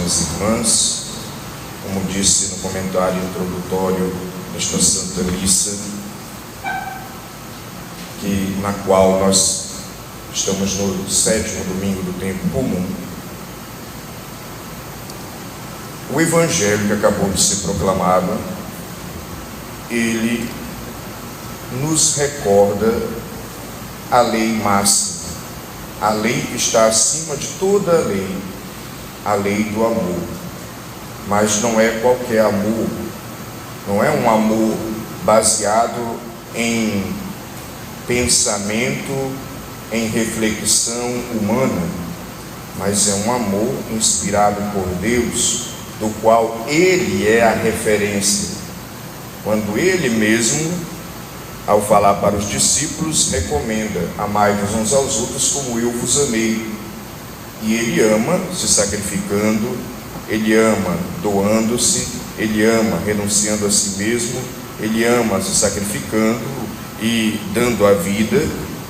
minhas irmãs, como disse no comentário introdutório desta Santa Missa, na qual nós estamos no 7º domingo do tempo comum, o Evangelho que acabou de ser proclamado, ele nos recorda a lei máxima, a lei que está acima de toda a lei do amor. Mas não é qualquer amor, não é um amor baseado em pensamento, em reflexão humana, mas é um amor inspirado por Deus, do qual Ele é a referência. Quando Ele mesmo, ao falar para os discípulos, recomenda: amai-vos uns aos outros como eu vos amei. E Ele ama se sacrificando, Ele ama doando-se, Ele ama renunciando a si mesmo, Ele ama se sacrificando e dando a vida,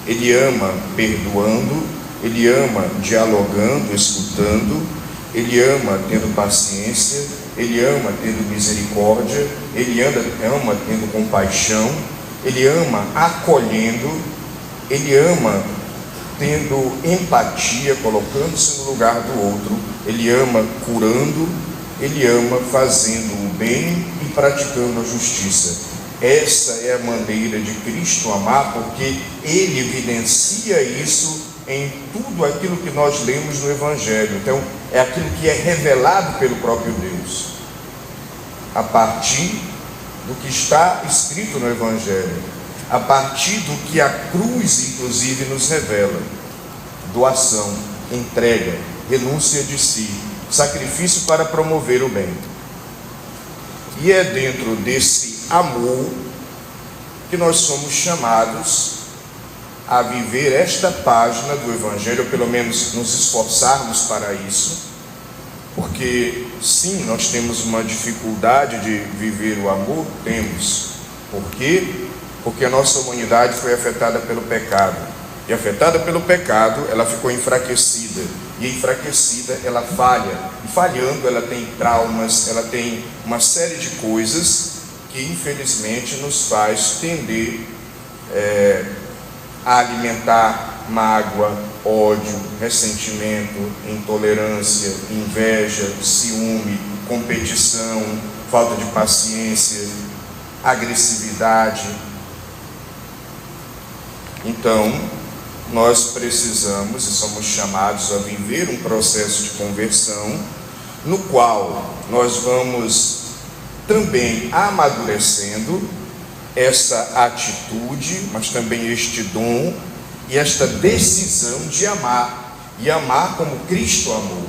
Ele ama perdoando, Ele ama dialogando, escutando, Ele ama tendo paciência, Ele ama tendo misericórdia, Ele ama tendo compaixão, Ele ama acolhendo, Ele ama tendo empatia, colocando-se no lugar do outro, Ele ama curando, Ele ama fazendo o bem e praticando a justiça. Essa é a maneira de Cristo amar, porque Ele evidencia isso em tudo aquilo que nós lemos no Evangelho. Então, é aquilo que é revelado pelo próprio Deus, a partir do que está escrito no Evangelho, a partir do que a cruz, inclusive, nos revela: doação, entrega, renúncia de si, sacrifício para promover o bem. E é dentro desse amor que nós somos chamados a viver esta página do Evangelho, ou pelo menos nos esforçarmos para isso, porque sim, nós temos uma dificuldade de viver o amor, temos. Por quê? Porque a nossa humanidade foi afetada pelo pecado, e afetada pelo pecado, ela ficou enfraquecida, e enfraquecida ela falha, e falhando ela tem traumas, ela tem uma série de coisas que infelizmente nos faz tender a alimentar mágoa, ódio, ressentimento, intolerância, inveja, ciúme, competição, falta de paciência, agressividade. Então, nós precisamos e somos chamados a viver um processo de conversão, no qual nós vamos também amadurecendo essa atitude, mas também este dom e esta decisão de amar, e amar como Cristo amou,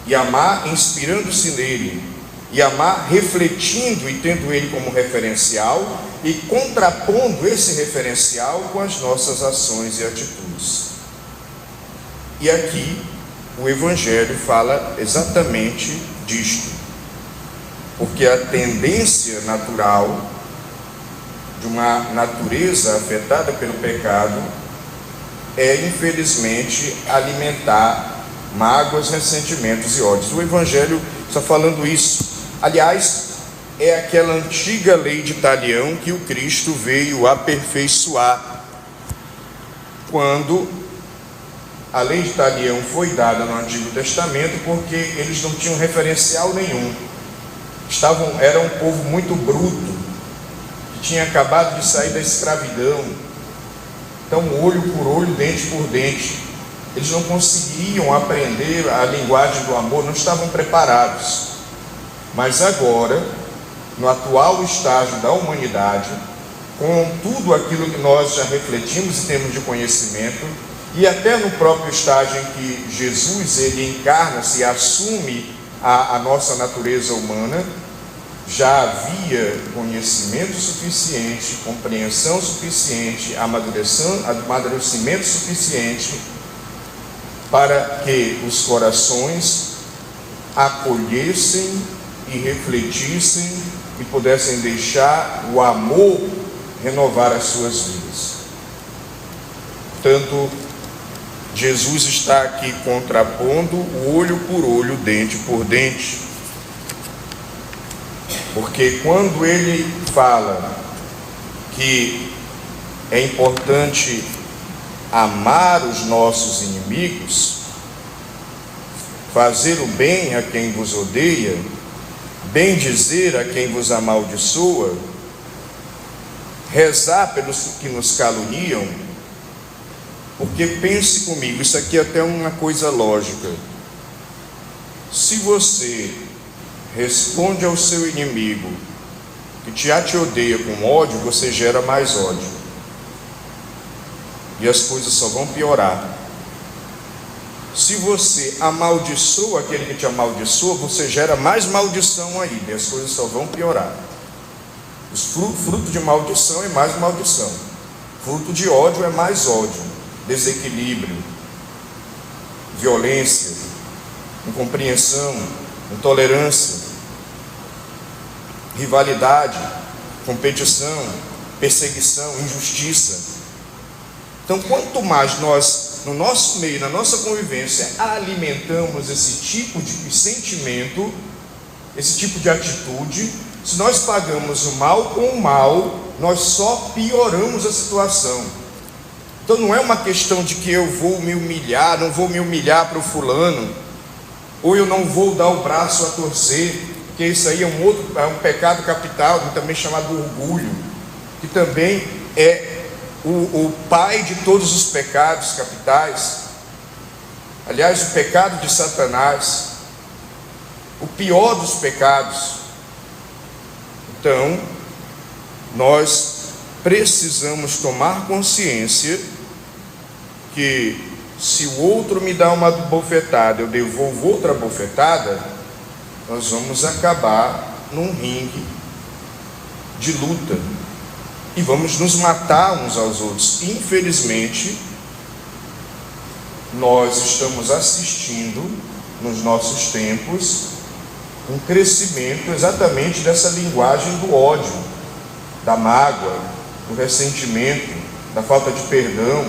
e amar inspirando-se nele, e amar refletindo e tendo ele como referencial, e contrapondo esse referencial com as nossas ações e atitudes. E aqui o Evangelho fala exatamente disto, porque a tendência natural de uma natureza afetada pelo pecado é, infelizmente, alimentar mágoas, ressentimentos e ódios. O Evangelho está falando isso. Aliás, é aquela antiga lei de Talião que o Cristo veio aperfeiçoar. Quando a lei de Talião foi dada no Antigo Testamento, porque eles não tinham referencial nenhum. Era um povo muito bruto, que tinha acabado de sair da escravidão. Então, olho por olho, dente por dente. Eles não conseguiam aprender a linguagem do amor, não estavam preparados. Mas agora, no atual estágio da humanidade, com tudo aquilo que nós já refletimos em termos de conhecimento, e até no próprio estágio em que Jesus ele encarna-se e assume a nossa natureza humana, já havia conhecimento suficiente, compreensão suficiente, amadurecimento suficiente para que os corações acolhessem e refletissem e pudessem deixar o amor renovar as suas vidas. Portanto, Jesus está aqui contrapondo o olho por olho, dente por dente. Porque quando ele fala que é importante amar os nossos inimigos, fazer o bem a quem vos odeia, bendizer a quem vos amaldiçoa, rezar pelos que nos caluniam, porque pense comigo, isso aqui é até uma coisa lógica. Se você responde ao seu inimigo que já te odeia com ódio, você gera mais ódio. E as coisas só vão piorar. Se você amaldiçoa aquele que te amaldiçoa, você gera mais maldição ainda, e as coisas só vão piorar. Fruto de maldição é mais maldição. Fruto de ódio é mais ódio. Desequilíbrio, violência, incompreensão, intolerância, rivalidade, competição, perseguição, injustiça. Então, quanto mais nós, no nosso meio, na nossa convivência, alimentamos esse tipo de sentimento, esse tipo de atitude, se nós pagamos o mal com o mal, nós só pioramos a situação. Então não é uma questão de que eu vou me humilhar, não vou me humilhar para o fulano, ou eu não vou dar o braço a torcer, porque isso aí é um pecado capital, também chamado orgulho, que também é o pai de todos os pecados capitais. Aliás, o pecado de Satanás, o pior dos pecados. Então, nós precisamos tomar consciência que se o outro me dá uma bofetada, eu devolvo outra bofetada, nós vamos acabar num ringue de luta e vamos nos matar uns aos outros. Infelizmente, nós estamos assistindo nos nossos tempos um crescimento exatamente dessa linguagem do ódio, da mágoa, do ressentimento, da falta de perdão,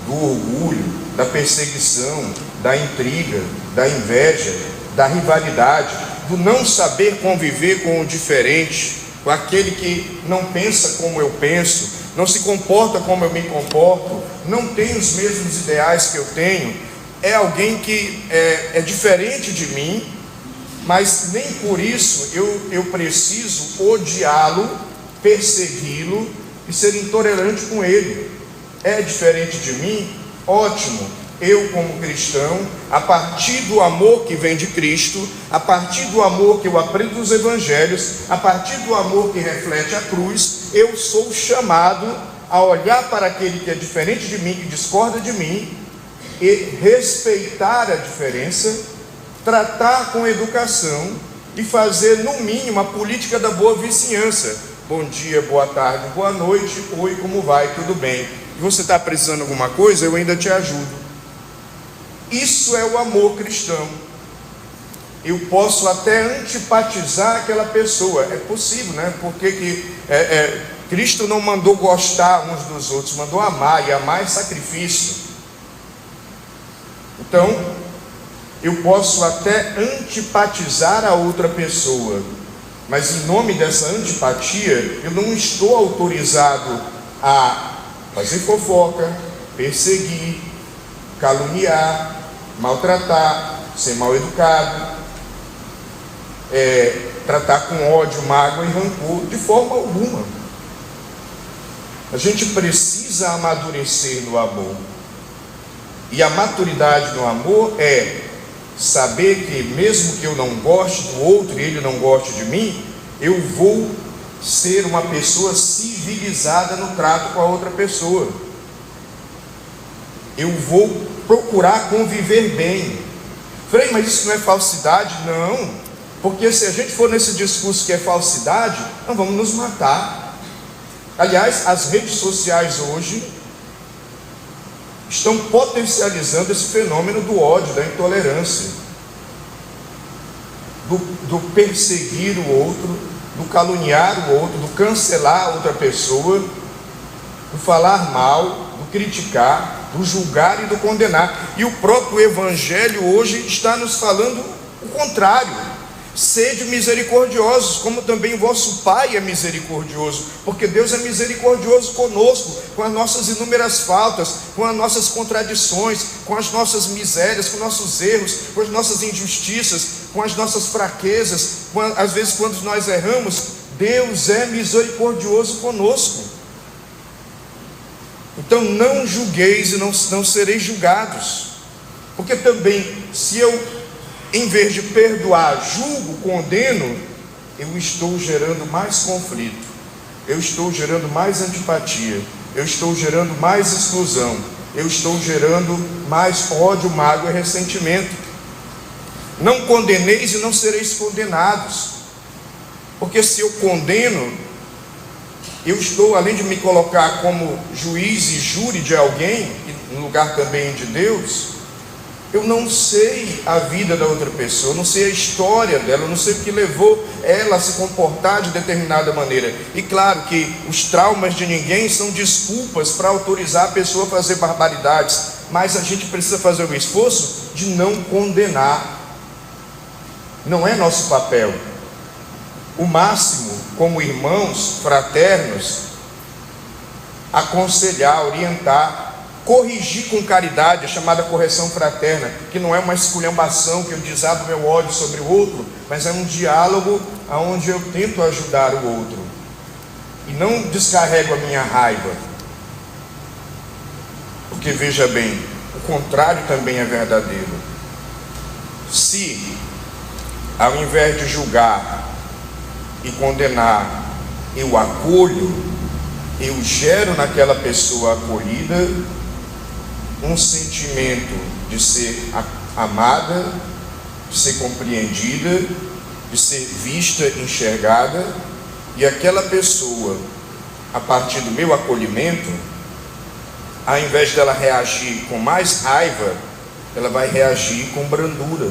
do orgulho, da perseguição, da intriga, da inveja, da rivalidade, do não saber conviver com o diferente, com aquele que não pensa como eu penso, não se comporta como eu me comporto, não tem os mesmos ideais que eu tenho, é alguém que é diferente de mim, mas nem por isso eu preciso odiá-lo, persegui-lo e ser intolerante com ele. É diferente de mim? Ótimo. Eu, como cristão, a partir do amor que vem de Cristo, a partir do amor que eu aprendo dos evangelhos, a partir do amor que reflete a cruz, eu sou chamado a olhar para aquele que é diferente de mim, que discorda de mim, e respeitar a diferença, tratar com educação e fazer, no mínimo, a política da boa vizinhança. Bom dia, boa tarde, boa noite, oi, como vai, tudo bem? E você está precisando de alguma coisa? Eu ainda te ajudo. Isso é o amor cristão. Eu posso até antipatizar aquela pessoa, é possível, né? Porque Cristo não mandou gostar uns dos outros, mandou amar, e amar é sacrifício. Então, eu posso até antipatizar a outra pessoa, mas em nome dessa antipatia, eu não estou autorizado a fazer fofoca, perseguir, caluniar, maltratar, ser mal educado, tratar com ódio, mágoa e rancor, de forma alguma. A gente precisa amadurecer no amor, e a maturidade no amor é saber que mesmo que eu não goste do outro e ele não goste de mim, eu vou ser uma pessoa civilizada no trato com a outra pessoa. Eu vou procurar conviver bem. Frei, mas isso não é falsidade? Não, porque se a gente for nesse discurso que é falsidade, nós vamos nos matar. Aliás, as redes sociais hoje estão potencializando esse fenômeno do ódio, da intolerância, do perseguir o outro, do caluniar o outro, do cancelar a outra pessoa, do falar mal, do criticar, do julgar e do condenar. E o próprio Evangelho hoje está nos falando o contrário. Sede misericordiosos, como também o vosso Pai é misericordioso, porque Deus é misericordioso conosco, com as nossas inúmeras faltas, com as nossas contradições, com as nossas misérias, com nossos erros, com as nossas injustiças, com as nossas fraquezas, às vezes quando nós erramos. Deus é misericordioso conosco. Então não julgueis e não sereis julgados, porque também, se eu, em vez de perdoar, julgo, condeno, eu estou gerando mais conflito, eu estou gerando mais antipatia, eu estou gerando mais exclusão, eu estou gerando mais ódio, mágoa e ressentimento. Não condeneis e não sereis condenados, porque se eu condeno, eu estou, além de me colocar como juiz e júri de alguém, no lugar também de Deus, eu não sei a vida da outra pessoa, eu não sei a história dela, eu não sei o que levou ela a se comportar de determinada maneira. E claro que os traumas de ninguém são desculpas para autorizar a pessoa a fazer barbaridades, mas a gente precisa fazer o esforço de não condenar. Não é nosso papel. O máximo, como irmãos fraternos, aconselhar, orientar, corrigir com caridade, a chamada correção fraterna, que não é uma esculhambação que eu desabo meu ódio sobre o outro, mas é um diálogo onde eu tento ajudar o outro e não descarrego a minha raiva, porque veja bem, o contrário também é verdadeiro. Se ao invés de julgar e condenar, eu acolho, eu gero naquela pessoa acolhida um sentimento de ser amada, de ser compreendida, de ser vista, enxergada, e aquela pessoa, a partir do meu acolhimento, ao invés dela reagir com mais raiva, ela vai reagir com brandura,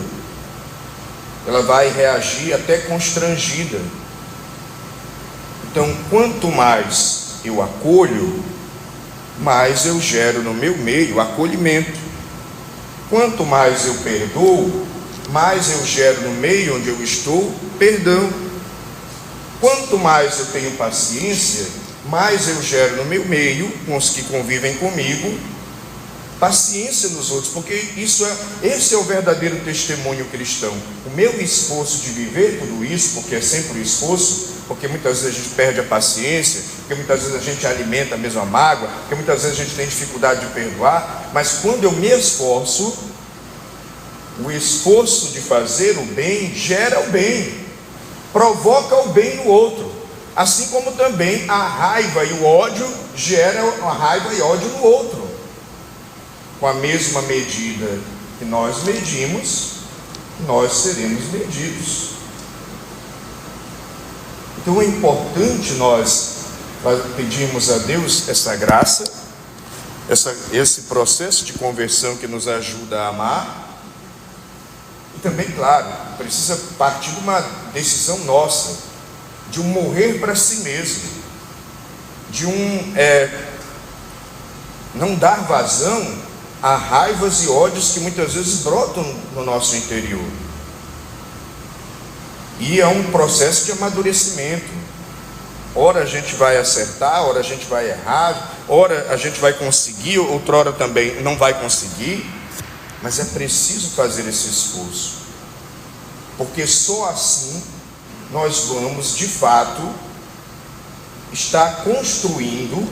ela vai reagir até constrangida. Então, quanto mais eu acolho, mais eu gero no meu meio acolhimento. Quanto mais eu perdoo, mais eu gero no meio onde eu estou perdão. Quanto mais eu tenho paciência, mais eu gero no meu meio, com os que convivem comigo, paciência nos outros, porque esse é o verdadeiro testemunho cristão. O meu esforço de viver tudo isso, porque é sempre um esforço, porque muitas vezes a gente perde a paciência, porque muitas vezes a gente alimenta a mesma mágoa, porque muitas vezes a gente tem dificuldade de perdoar, mas quando eu me esforço, o esforço de fazer o bem gera o bem, provoca o bem no outro, assim como também a raiva e o ódio geram a raiva e ódio no outro. Com a mesma medida que nós medimos, nós seremos medidos. Então é importante nós pedirmos a Deus essa graça, esse processo de conversão que nos ajuda a amar. E também, claro, precisa partir de uma decisão nossa, de um morrer para si mesmo, de não dar vazão a raivas e ódios que muitas vezes brotam no nosso interior. E é um processo de amadurecimento. Ora a gente vai acertar, ora a gente vai errar, ora a gente vai conseguir, outrora também não vai conseguir, mas é preciso fazer esse esforço, porque só assim nós vamos de fato estar construindo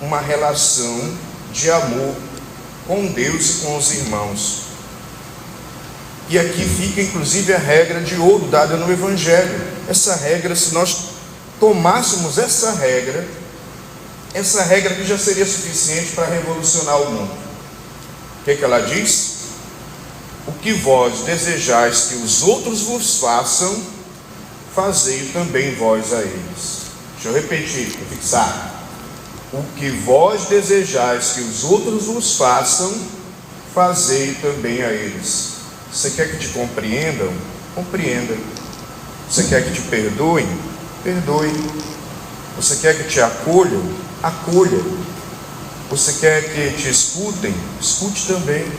uma relação de amor com Deus e com os irmãos. E aqui fica inclusive a regra de ouro dada no Evangelho. Essa regra, se nós tomássemos essa regra que já seria suficiente para revolucionar o mundo. O que ela diz? O que vós desejais que os outros vos façam, fazei também vós a eles. Deixa eu repetir, para fixar. O que vós desejais que os outros vos façam, fazei também a eles. Você quer que te compreendam? Compreenda. Você quer que te perdoem? Perdoe. Você quer que te acolham? Acolha. Você quer que te escutem? Escute também.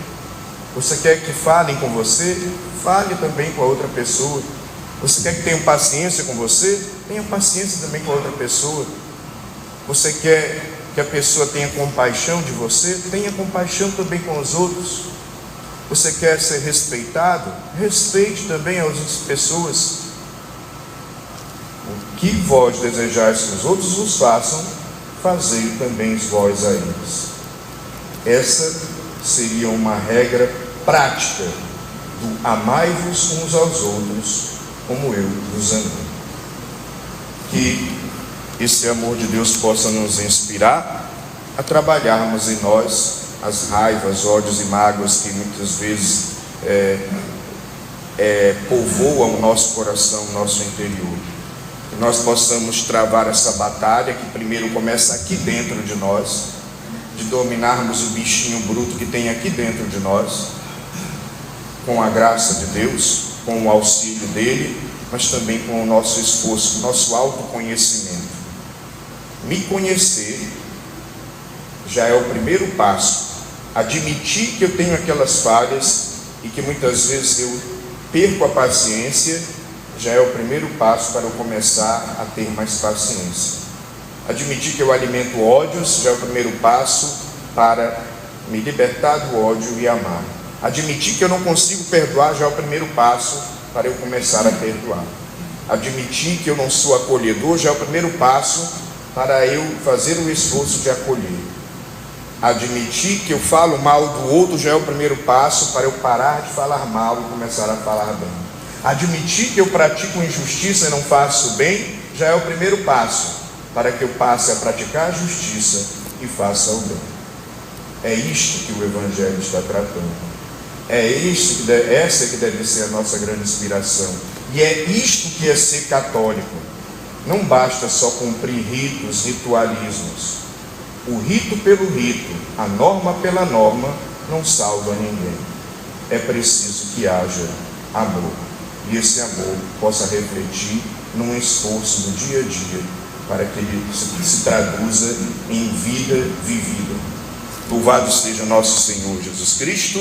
Você quer que falem com você? Fale também com a outra pessoa. Você quer que tenham paciência com você? Tenha paciência também com a outra pessoa. Você quer que a pessoa tenha compaixão de você? Tenha compaixão também com os outros. Você quer ser respeitado? Respeite também as pessoas. O que vós desejais que os outros vos façam, fazei também vós a eles. Essa seria uma regra prática do amai-vos uns aos outros, como eu vos amei. Que esse amor de Deus possa nos inspirar a trabalharmos em nós as raivas, ódios e mágoas que muitas vezes povoam o nosso coração, o nosso interior. Que nós possamos travar essa batalha que primeiro começa aqui dentro de nós, de dominarmos o bichinho bruto que tem aqui dentro de nós, com a graça de Deus, com o auxílio dele, mas também com o nosso esforço, o nosso autoconhecimento. Me conhecer já é o primeiro passo. Admitir que eu tenho aquelas falhas e que muitas vezes eu perco a paciência já é o primeiro passo para eu começar a ter mais paciência. Admitir que eu alimento ódios já é o primeiro passo para me libertar do ódio e amar. Admitir que eu não consigo perdoar já é o primeiro passo para eu começar a perdoar. Admitir que eu não sou acolhedor já é o primeiro passo para eu fazer o esforço de acolher. Admitir que eu falo mal do outro já é o primeiro passo para eu parar de falar mal e começar a falar bem. Admitir que eu pratico injustiça e não faço bem já é o primeiro passo para que eu passe a praticar a justiça e faça o bem. É isto que o Evangelho está tratando. Essa que deve ser a nossa grande inspiração. E é isto que é ser católico. Não basta só cumprir ritos, ritualismos. O rito pelo rito, a norma pela norma, não salva ninguém. É preciso que haja amor. E esse amor possa refletir num esforço do dia a dia, para que ele se traduza em vida vivida. Louvado seja nosso Senhor Jesus Cristo.